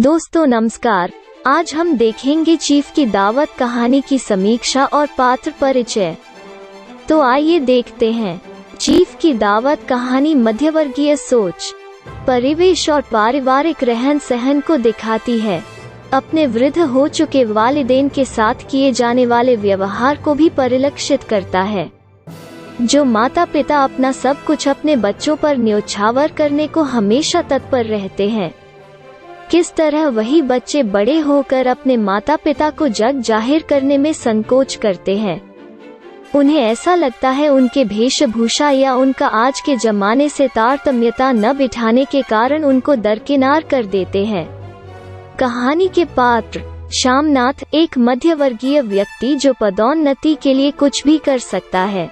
दोस्तों नमस्कार। आज हम देखेंगे चीफ की दावत कहानी की समीक्षा और पात्र परिचय। तो आइए देखते हैं। चीफ की दावत कहानी मध्यवर्गीय सोच, परिवेश और पारिवारिक रहन सहन को दिखाती है। अपने वृद्ध हो चुके वालिदैन के साथ किए जाने वाले व्यवहार को भी परिलक्षित करता है। जो माता पिता अपना सब कुछ अपने बच्चों पर न्योछावर करने को हमेशा तत्पर रहते हैं, किस तरह वही बच्चे बड़े होकर अपने माता पिता को जग जाहिर करने में संकोच करते हैं। उन्हें ऐसा लगता है उनके वेशभूषा या उनका आज के जमाने से तारतम्यता न बिठाने के कारण उनको दरकिनार कर देते हैं। कहानी के पात्र शामनाथ, एक मध्यवर्गीय व्यक्ति जो पदोन्नति के लिए कुछ भी कर सकता है।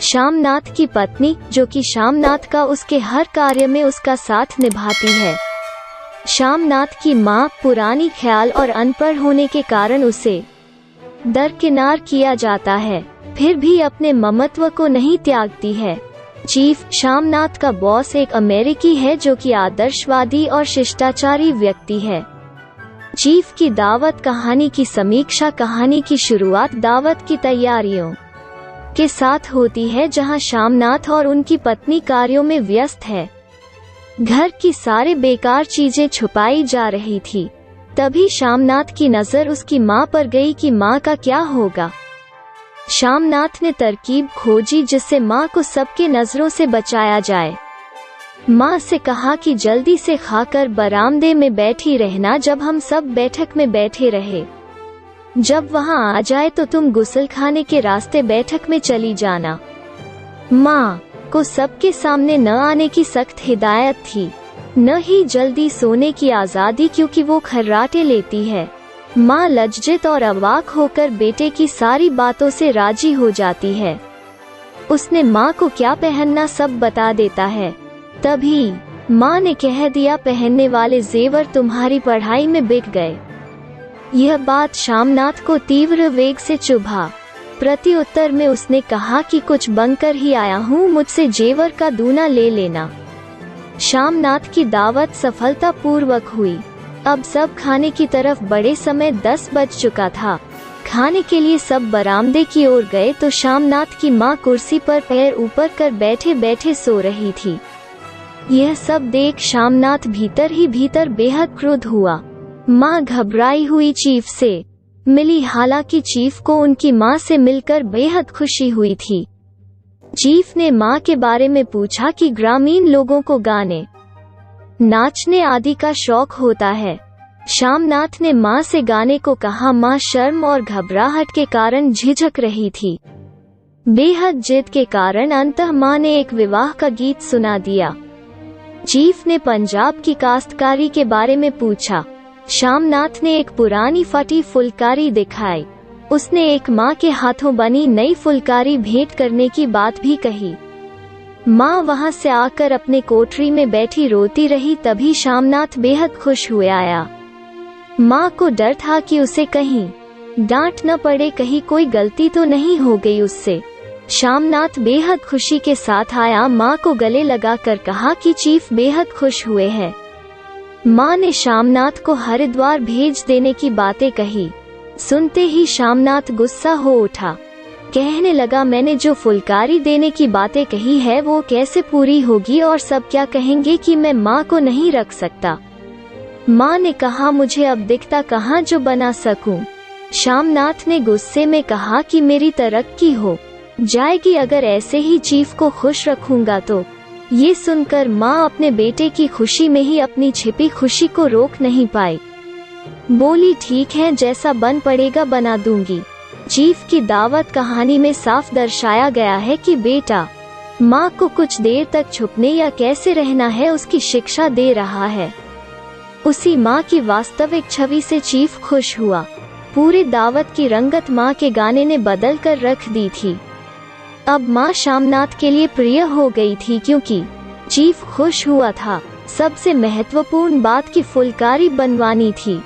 शामनाथ की पत्नी, जो कि शामनाथ का उसके हर कार्य में उसका साथ निभाती है। शामनाथ की माँ, पुरानी ख्याल और अनपढ़ होने के कारण उसे दरकिनार किया जाता है, फिर भी अपने ममत्व को नहीं त्यागती है। चीफ, शामनाथ का बॉस, एक अमेरिकी है जो कि आदर्शवादी और शिष्टाचारी व्यक्ति है। चीफ की दावत कहानी की समीक्षा। कहानी की शुरुआत दावत की तैयारियों के साथ होती है, जहां शामनाथ और उनकी पत्नी कार्यों में व्यस्त है। घर की सारे बेकार चीजें छुपाई जा रही थी। तभी शामनाथ की नजर उसकी माँ पर गई कि माँ का क्या होगा। शामनाथ ने तरकीब खोजी जिससे माँ को सबके नजरों से बचाया जाए। माँ से कहा कि जल्दी से खाकर बरामदे में बैठी रहना जब हम सब बैठक में बैठे रहे। जब वहाँ आ जाए तो तुम गुसलखाने के रास्ते बैठक में चली जाना। माँ को सबके सामने न आने की सख्त हिदायत थी, न ही जल्दी सोने की आज़ादी, क्योंकि वो खर्राटे लेती है। माँ लज्जित और अवाक होकर बेटे की सारी बातों से राजी हो जाती है। उसने माँ को क्या पहनना सब बता देता है। तभी माँ ने कह दिया, पहनने वाले जेवर तुम्हारी पढ़ाई में बिक गए। यह बात शामनाथ को तीव्र वेग से चुभा। प्रत्युत्तर में उसने कहा कि कुछ बनकर ही आया हूँ, मुझसे जेवर का दूना ले लेना। शामनाथ की दावत सफलतापूर्वक हुई। अब सब खाने की तरफ बढ़े। समय 10 बज चुका था। खाने के लिए सब बरामदे की ओर गए तो शामनाथ की माँ कुर्सी पर पैर ऊपर कर बैठे बैठे सो रही थी। यह सब देख शामनाथ भीतर ही भीतर बेहद क्रुद्ध हुआ। माँ घबराई हुई चीफ से मिली, हालांकि चीफ को उनकी माँ से मिलकर बेहद खुशी हुई थी। चीफ ने माँ के बारे में पूछा कि ग्रामीण लोगों को गाने, नाचने आदि का शौक होता है। शामनाथ ने माँ से गाने को कहा। माँ शर्म और घबराहट के कारण झिझक रही थी। बेहद जिद के कारण अंततः माँ ने एक विवाह का गीत सुना दिया। चीफ ने पंजाब की काश्तकारी के बारे में पूछा। शामनाथ ने एक पुरानी फटी फुलकारी दिखाई। उसने एक माँ के हाथों बनी नई फुलकारी भेंट करने की बात भी कही। माँ वहाँ से आकर अपने कोठरी में बैठी रोती रही। तभी शामनाथ बेहद खुश हुए आया। माँ को डर था कि उसे कहीं डांट न पड़े, कहीं कोई गलती तो नहीं हो गई उससे। शामनाथ बेहद खुशी के साथ आया। माँ को गले लगाकर कहा कि चीफ बेहद खुश हुए हैं। माँ ने शामनाथ को हरिद्वार भेज देने की बातें कही। सुनते ही शामनाथ गुस्सा हो उठा। कहने लगा, मैंने जो फुलकारी देने की बातें कही है वो कैसे पूरी होगी, और सब क्या कहेंगे कि मैं माँ को नहीं रख सकता। माँ ने कहा, मुझे अब दिखता कहाँ जो बना सकूं। शामनाथ ने गुस्से में कहा कि मेरी तरक्की हो जाएगी अगर ऐसे ही चीफ को खुश रखूंगा तो। ये सुनकर माँ अपने बेटे की खुशी में ही अपनी छिपी खुशी को रोक नहीं पाई। बोली, ठीक है, जैसा बन पड़ेगा बना दूंगी। चीफ की दावत कहानी में साफ दर्शाया गया है कि बेटा माँ को कुछ देर तक छुपने या कैसे रहना है उसकी शिक्षा दे रहा है। उसी माँ की वास्तविक छवि से चीफ खुश हुआ। पूरी दावत की रंगत माँ के गाने ने बदल कर रख दी थी। अब माँ शामनाथ के लिए प्रिय हो गई थी क्योंकि चीफ खुश हुआ था। सबसे महत्वपूर्ण बात की फुलकारी बनवानी थी।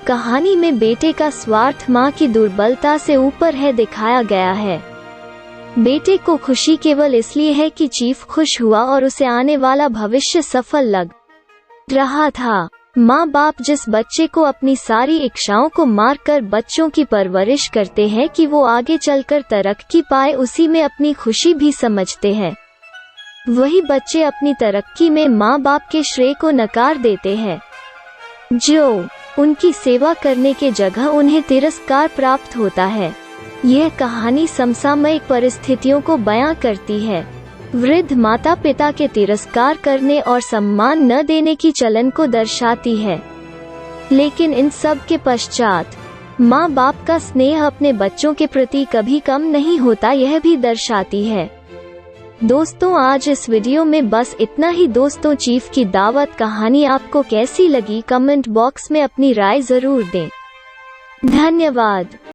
कहानी में बेटे का स्वार्थ माँ की दुर्बलता से ऊपर है दिखाया गया है। बेटे को खुशी केवल इसलिए है कि चीफ खुश हुआ और उसे आने वाला भविष्य सफल लग रहा था। माँ बाप जिस बच्चे को अपनी सारी इच्छाओं को मारकर बच्चों की परवरिश करते हैं कि वो आगे चलकर तरक्की पाए, उसी में अपनी खुशी भी समझते हैं। वही बच्चे अपनी तरक्की में माँ बाप के श्रेय को नकार देते हैं, जो उनकी सेवा करने के जगह उन्हें तिरस्कार प्राप्त होता है। यह कहानी समसामयिक परिस्थितियों को बयां करती है। वृद्ध माता पिता के तिरस्कार करने और सम्मान न देने की चलन को दर्शाती है, लेकिन इन सब के पश्चात माँ बाप का स्नेह अपने बच्चों के प्रति कभी कम नहीं होता, यह भी दर्शाती है। दोस्तों, आज इस वीडियो में बस इतना ही। दोस्तों, चीफ की दावत कहानी आपको कैसी लगी, कमेंट बॉक्स में अपनी राय जरूर दें। धन्यवाद।